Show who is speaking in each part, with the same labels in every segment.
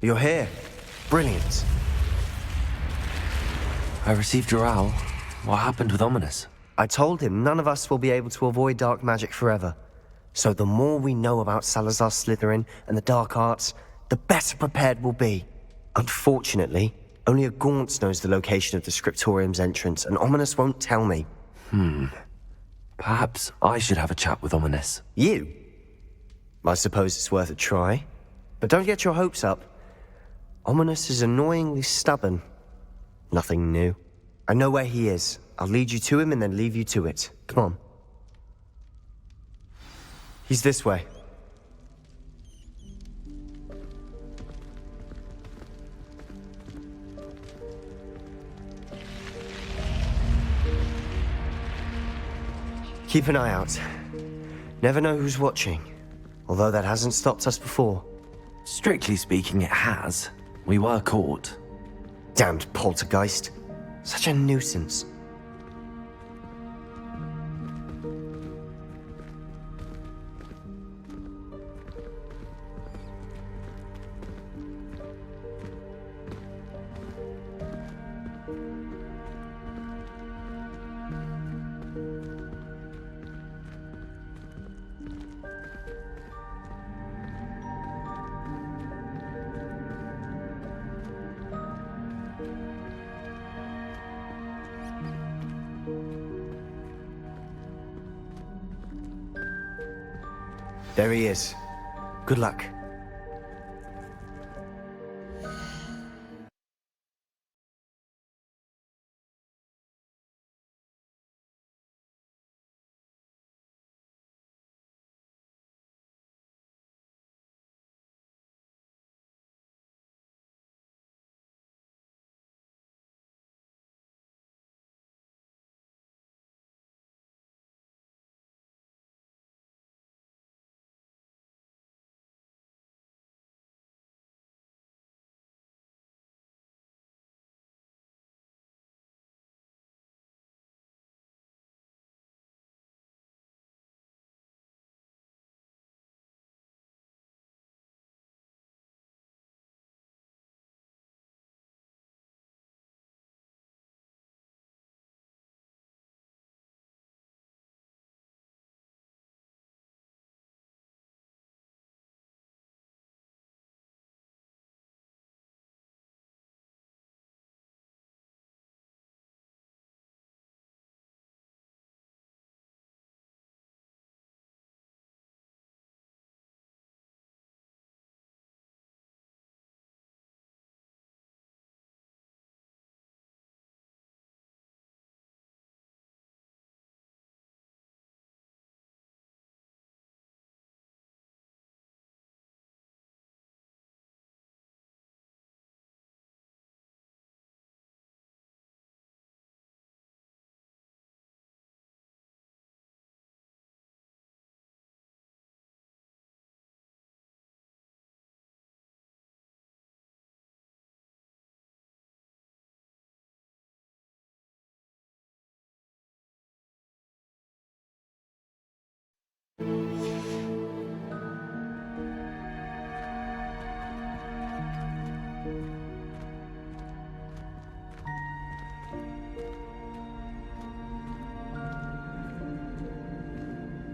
Speaker 1: You're here. Brilliant.
Speaker 2: I received your owl. What happened with Ominous?
Speaker 1: I told him none of us will be able to avoid dark magic forever. So the more we know about Salazar Slytherin and the dark arts, the better prepared we'll be. Unfortunately, only a Gaunt knows the location of the Scriptorium's entrance, and Ominous won't tell me.
Speaker 2: Perhaps I should have a chat with Ominous.
Speaker 1: You? I suppose it's worth a try. But don't get your hopes up. Ominous is annoyingly stubborn. Nothing new. I know where he is. I'll lead you to him and then leave you to it. Come on. He's this way. Keep an eye out. Never know who's watching. Although that hasn't stopped us before.
Speaker 2: Strictly speaking, it has. We were caught.
Speaker 1: Damned poltergeist. Such a nuisance. There he is. Good luck.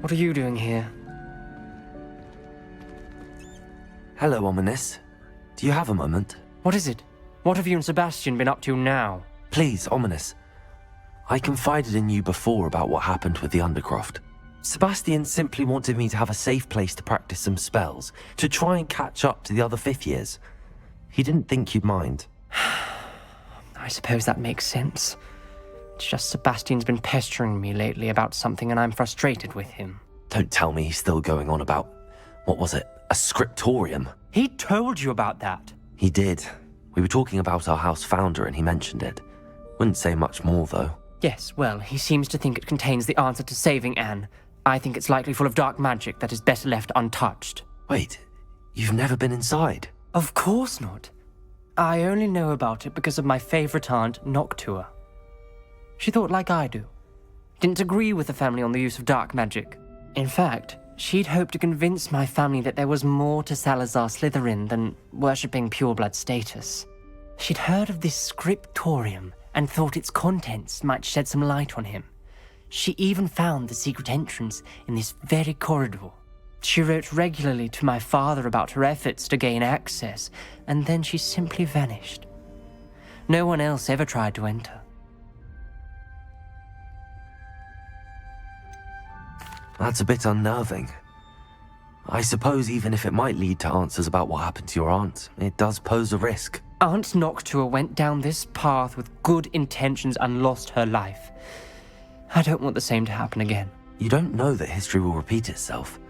Speaker 3: What are you doing here?
Speaker 2: Hello, Ominous. Do you have a moment?
Speaker 3: What is it? What have you and Sebastian been up to now?
Speaker 2: Please, Ominous. I confided in you before about what happened with the Undercroft. Sebastian simply wanted me to have a safe place to practice some spells, to try and catch up to the other fifth years. He didn't think you'd mind.
Speaker 3: I suppose that makes sense. It's just Sebastian's been pestering me lately about something and I'm frustrated with him.
Speaker 2: Don't tell me he's still going on about, what was it, a scriptorium?
Speaker 3: He told you about that.
Speaker 2: He did. We were talking about our house founder and he mentioned it. Wouldn't say much more, though.
Speaker 3: Yes, well, he seems to think it contains the answer to saving Anne. I think it's likely full of dark magic that is better left untouched.
Speaker 2: Wait, you've never been inside?
Speaker 3: Of course not. I only know about it because of my favorite aunt, Noctua. She thought like I do. Didn't agree with the family on the use of dark magic. In fact, She'd hoped to convince my family that there was more to Salazar Slytherin than worshipping pureblood status. She'd heard of this scriptorium and thought its contents might shed some light on him. She even found the secret entrance in this very corridor. She wrote regularly to my father about her efforts to gain access, and then she simply vanished. No one else ever tried to enter.
Speaker 2: That's a bit unnerving. I suppose even if it might lead to answers about what happened to your aunt, it does pose a risk.
Speaker 3: Aunt Noctua went down this path with good intentions and lost her life. I don't want the same to happen again.
Speaker 2: You don't know that history will repeat itself.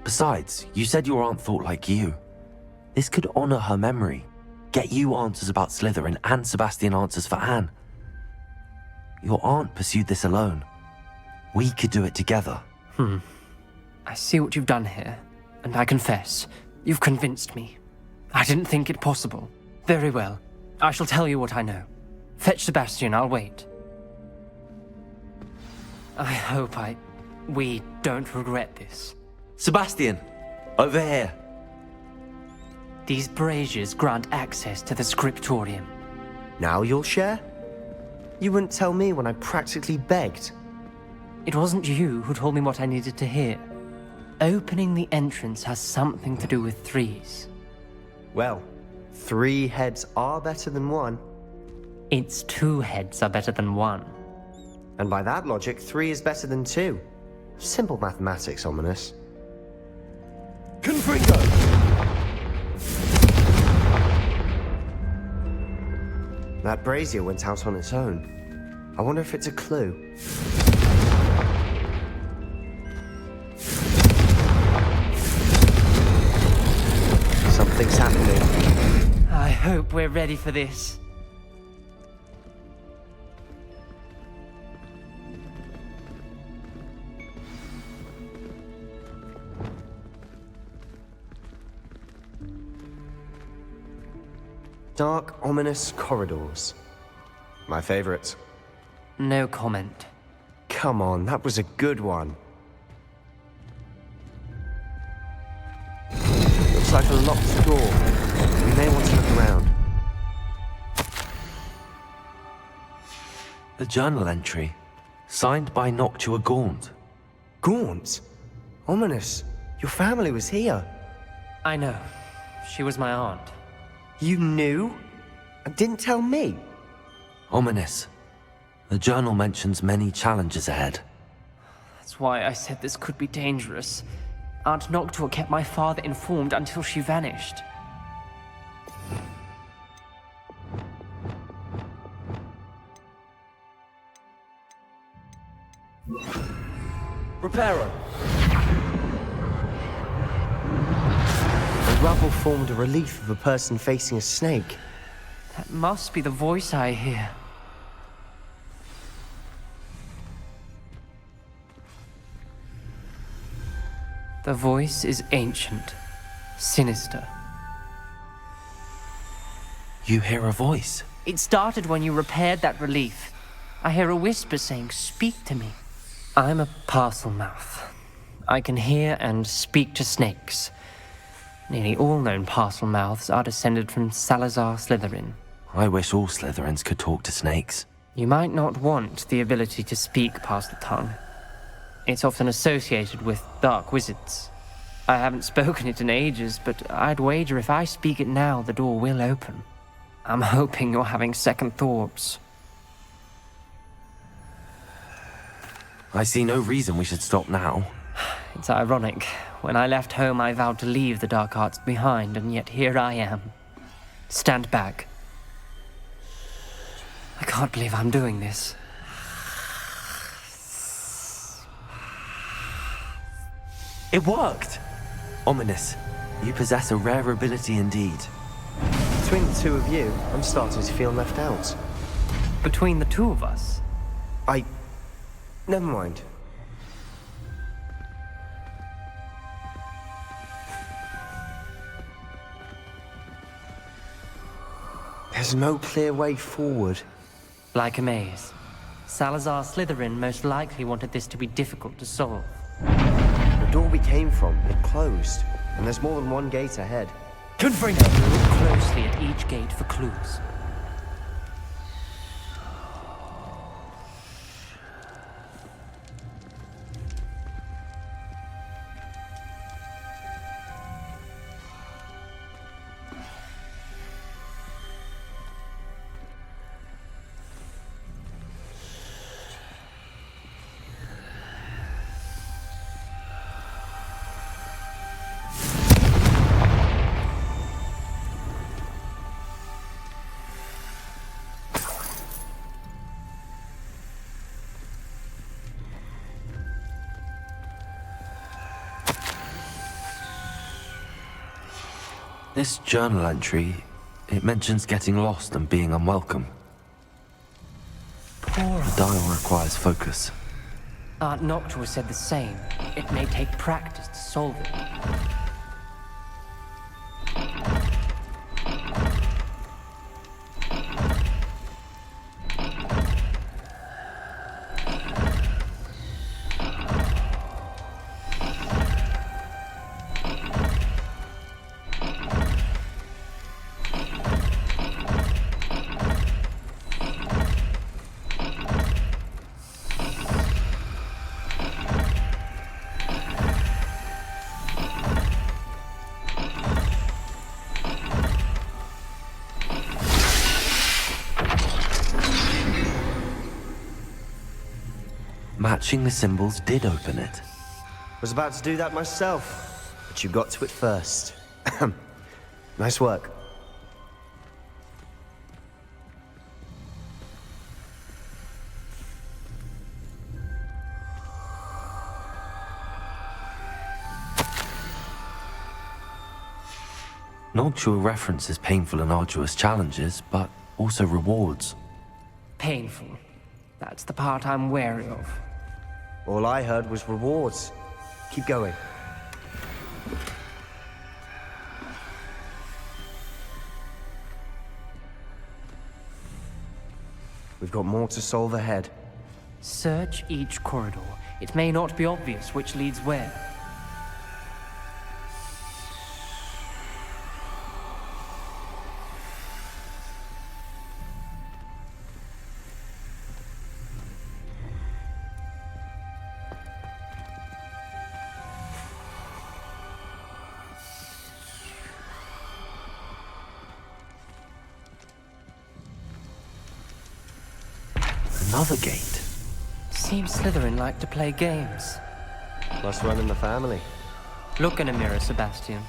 Speaker 2: Besides, you said your aunt thought like you. This could honor her memory, get you answers about Slytherin and Sebastian answers for Anne. Your aunt pursued this alone. We could do it together.
Speaker 3: I see what you've done here, and I confess, you've convinced me. I didn't think it possible. Very well. I shall tell you what I know. Fetch Sebastian, I'll wait. I hope we don't regret this.
Speaker 2: Sebastian! Over here!
Speaker 3: These braziers grant access to the scriptorium.
Speaker 1: Now you'll share? You wouldn't tell me when I practically begged.
Speaker 3: It wasn't you who told me what I needed to hear. Opening the entrance has something to do with threes.
Speaker 1: Well, 3 heads are better than 1.
Speaker 3: Its 2 heads are better than 1.
Speaker 1: And by that logic, 3 is better than 2. Simple mathematics, Ominous.
Speaker 2: Confringo!
Speaker 1: That brazier went out on its own. I wonder if it's a clue. Something's happening.
Speaker 3: I hope we're ready for this.
Speaker 1: Dark, ominous corridors. My favorite.
Speaker 3: No comment.
Speaker 1: Come on, that was a good one. Looks like a locked door. We may want to look around.
Speaker 2: A journal entry, signed by Noctua Gaunt.
Speaker 1: Gaunt? Ominous, your family was here.
Speaker 3: I know. She was my aunt.
Speaker 1: You knew? And didn't tell me?
Speaker 2: Ominous. The journal mentions many challenges ahead.
Speaker 3: That's why I said this could be dangerous. Aunt Noctua kept my father informed until she vanished.
Speaker 2: Reparo!
Speaker 1: The rubble formed a relief of a person facing a snake.
Speaker 3: That must be the voice I hear. The voice is ancient, sinister.
Speaker 2: You hear a voice?
Speaker 3: It started when you repaired that relief. I hear a whisper saying, "Speak to me." I'm a parcel mouth. I can hear and speak to snakes. Nearly all known parcel mouths are descended from Salazar Slytherin.
Speaker 2: I wish all Slytherins could talk to snakes.
Speaker 3: You might not want the ability to speak past the tongue. It's often associated with dark wizards. I haven't spoken it in ages, but I'd wager if I speak it now, the door will open. I'm hoping you're having second thoughts.
Speaker 2: I see no reason we should stop now.
Speaker 3: It's ironic. When I left home, I vowed to leave the dark arts behind, and yet here I am. Stand back. I can't believe I'm doing this.
Speaker 2: It worked! Ominous, you possess a rare ability indeed.
Speaker 1: Between the two of you, I'm starting to feel left out.
Speaker 3: Between the two of us?
Speaker 1: Never mind. There's no clear way forward.
Speaker 3: Like a maze. Salazar Slytherin most likely wanted this to be difficult to solve.
Speaker 1: door we came from, it closed, and there's more than one gate ahead.
Speaker 3: Confringo, look closely at each gate for clues.
Speaker 2: This journal entry, it mentions getting lost and being unwelcome.
Speaker 3: Poor
Speaker 2: The dial requires focus.
Speaker 3: Aunt Noctua said the same. It may take practice to solve it.
Speaker 2: Matching the symbols did open it.
Speaker 1: Was about to do that myself, but you got to it first. Nice work.
Speaker 2: Noctua references painful and arduous challenges, but also rewards.
Speaker 3: Painful. That's the part I'm wary of.
Speaker 1: All I heard was rewards. Keep going. We've got more to solve ahead.
Speaker 3: Search each corridor. It may not be obvious which leads where.
Speaker 2: Another gate.
Speaker 3: Seems Slytherin like to play games.
Speaker 1: Must run in the family.
Speaker 3: Look in a mirror, Sebastian.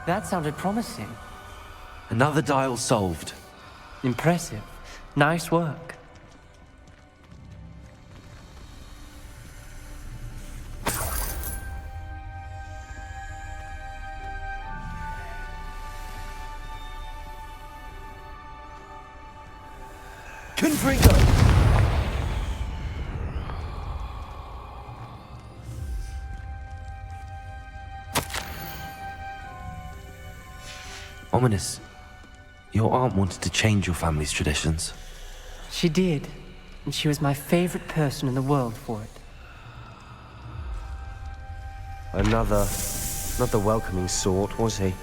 Speaker 3: That sounded promising.
Speaker 2: Another dial solved.
Speaker 3: Impressive. Nice work.
Speaker 1: Confringo!
Speaker 2: Ominous, your aunt wanted to change your family's traditions.
Speaker 3: She did, and she was my favorite person in the world for it.
Speaker 1: Another not the welcoming sort, was he?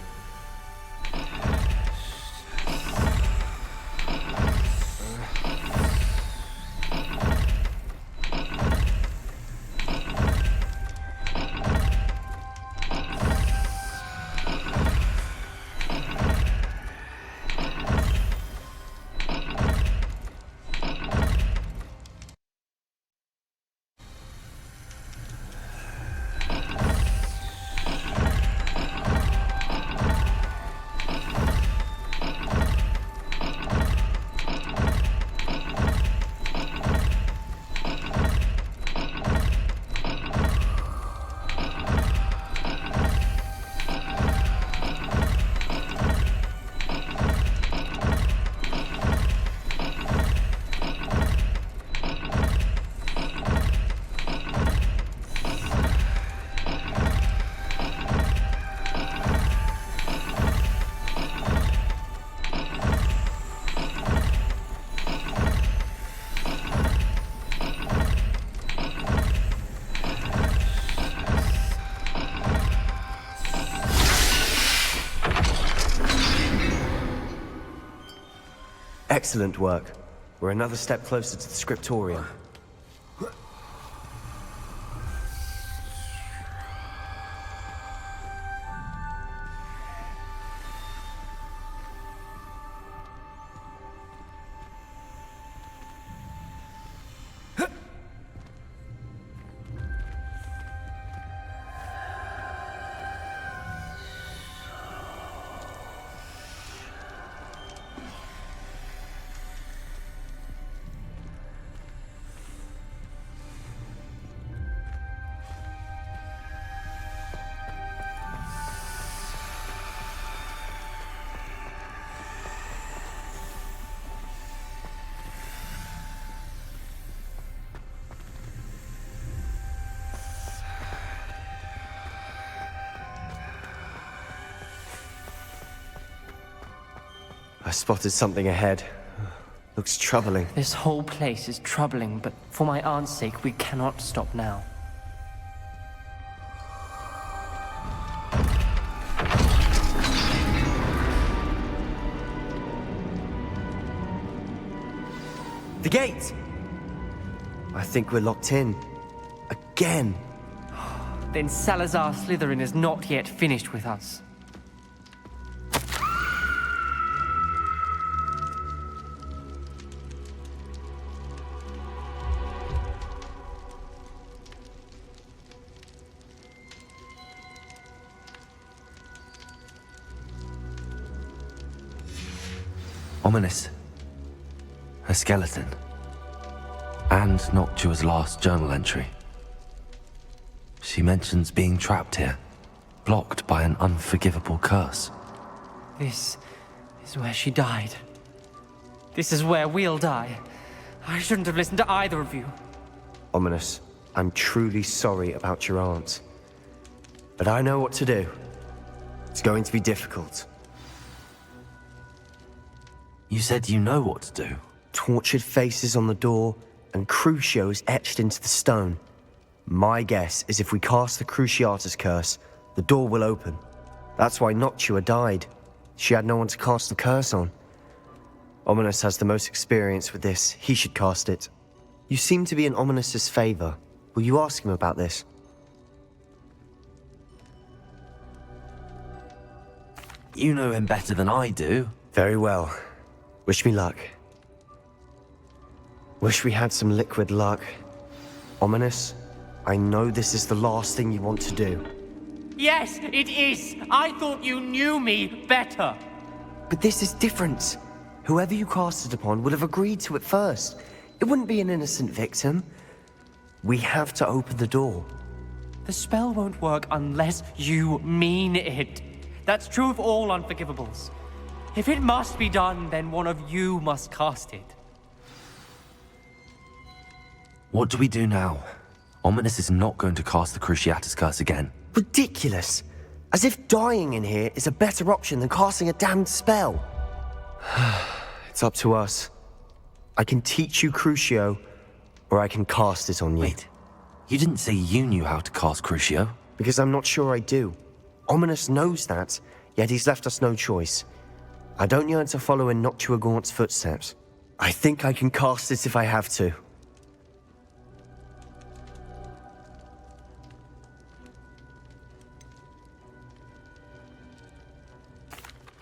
Speaker 1: Excellent work. We're another step closer to the scriptorium. I spotted something ahead. Looks troubling.
Speaker 3: This whole place is troubling, but for my aunt's sake, we cannot stop now.
Speaker 1: The gate! I think we're locked in. Again.
Speaker 3: Then Salazar Slytherin is not yet finished with us.
Speaker 2: Ominous. A skeleton. And Noctua's last journal entry. She mentions being trapped here, blocked by an unforgivable curse.
Speaker 3: This is where she died. This is where we'll die. I shouldn't have listened to either of you.
Speaker 1: Ominous, I'm truly sorry about your aunt. But I know what to do. It's going to be difficult.
Speaker 2: You said you know what to do.
Speaker 1: Tortured faces on the door and Crucios etched into the stone. My guess is if we cast the Cruciatus curse, the door will open. That's why Noctua died. She had no one to cast the curse on. Ominous has the most experience with this. He should cast it. You seem to be in Ominous's favor. Will you ask him about this?
Speaker 2: You know him better than I do.
Speaker 1: Very well. Wish me luck. Wish we had some liquid luck. Ominous, I know this is the last thing you want to do.
Speaker 3: Yes, it is! I thought you knew me better!
Speaker 1: But this is different. Whoever you cast it upon would have agreed to it first. It wouldn't be an innocent victim. We have to open the door.
Speaker 3: The spell won't work unless you mean it. That's true of all unforgivables. If it must be done, then one of you must cast it.
Speaker 2: What do we do now? Ominous is not going to cast the Cruciatus Curse again.
Speaker 1: Ridiculous! As if dying in here is a better option than casting a damned spell. It's up to us. I can teach you Crucio, or I can cast it on you.
Speaker 2: Wait, you didn't say you knew how to cast Crucio?
Speaker 1: Because I'm not sure I do. Ominous knows that, yet he's left us no choice. I don't yearn to follow in Noctuagaunt's footsteps. I think I can cast it if I have to.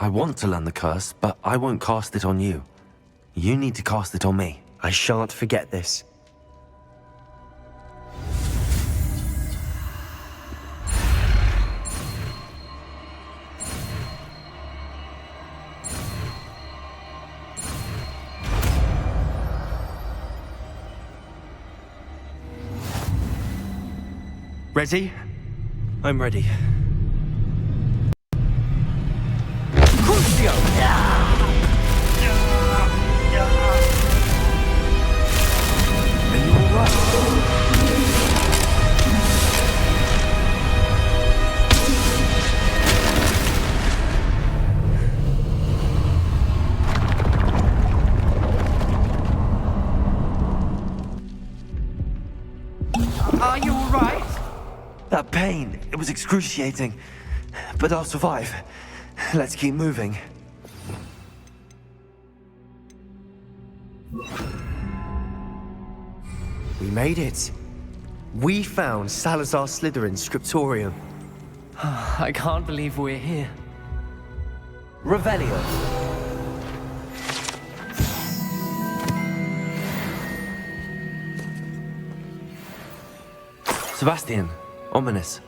Speaker 2: I want to learn the curse, but I won't cast it on you. You need to cast it on me.
Speaker 1: I shan't forget this. Ready?
Speaker 2: I'm ready.
Speaker 3: Are you all right?
Speaker 2: That pain, it was excruciating. But I'll survive. Let's keep moving.
Speaker 1: We made it. We found Salazar Slytherin's scriptorium.
Speaker 3: I can't believe we're here.
Speaker 1: Revelio.
Speaker 2: Sebastian, Ominous.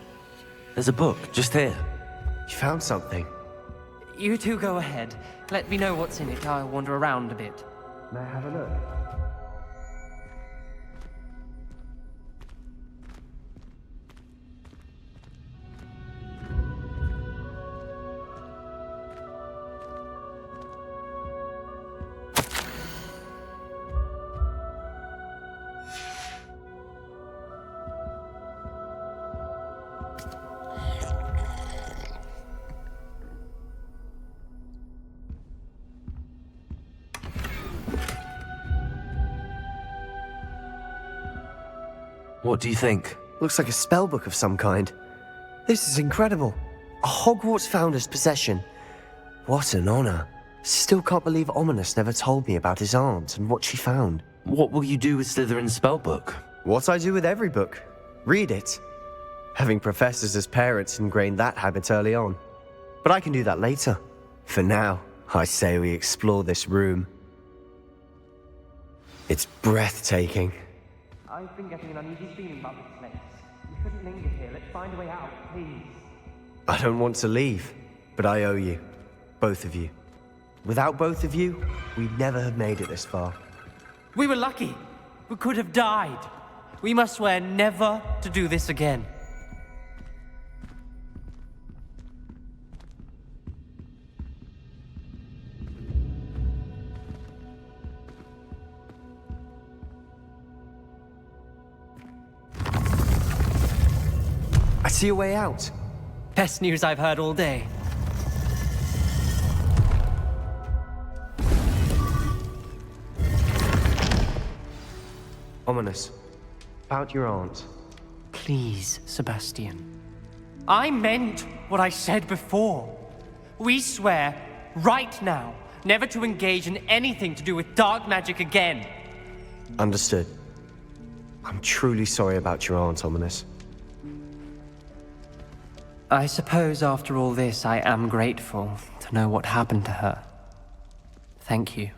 Speaker 2: There's a book just here.
Speaker 1: You found something.
Speaker 3: You two go ahead. Let me know what's in it. I'll wander around a bit.
Speaker 1: May I have a look?
Speaker 2: What do you think?
Speaker 1: Looks like a spellbook of some kind. This is incredible. A Hogwarts founder's possession. What an honor. Still can't believe Ominous never told me about his aunt and what she found.
Speaker 2: What will you do with Slytherin's spellbook?
Speaker 1: What I do with every book. Read it. Having professors as parents ingrained that habit early on. But I can do that later. For now, I say we explore this room. It's breathtaking.
Speaker 3: I've been getting an uneasy feeling about this place. We shouldn't linger here. Let's find a way out, please.
Speaker 1: I don't want to leave, but I owe you. Both of you. Without both of you, we'd never have made it this far.
Speaker 3: We were lucky. We could have died. We must swear never to do this again.
Speaker 1: I see a way out.
Speaker 3: Best news I've heard all day.
Speaker 1: Ominous. About your aunt.
Speaker 3: Please, Sebastian. I meant what I said before. We swear, right now, never to engage in anything to do with dark magic again.
Speaker 1: Understood. I'm truly sorry about your aunt, Ominous.
Speaker 3: I suppose after all this, I am grateful to know what happened to her. Thank you.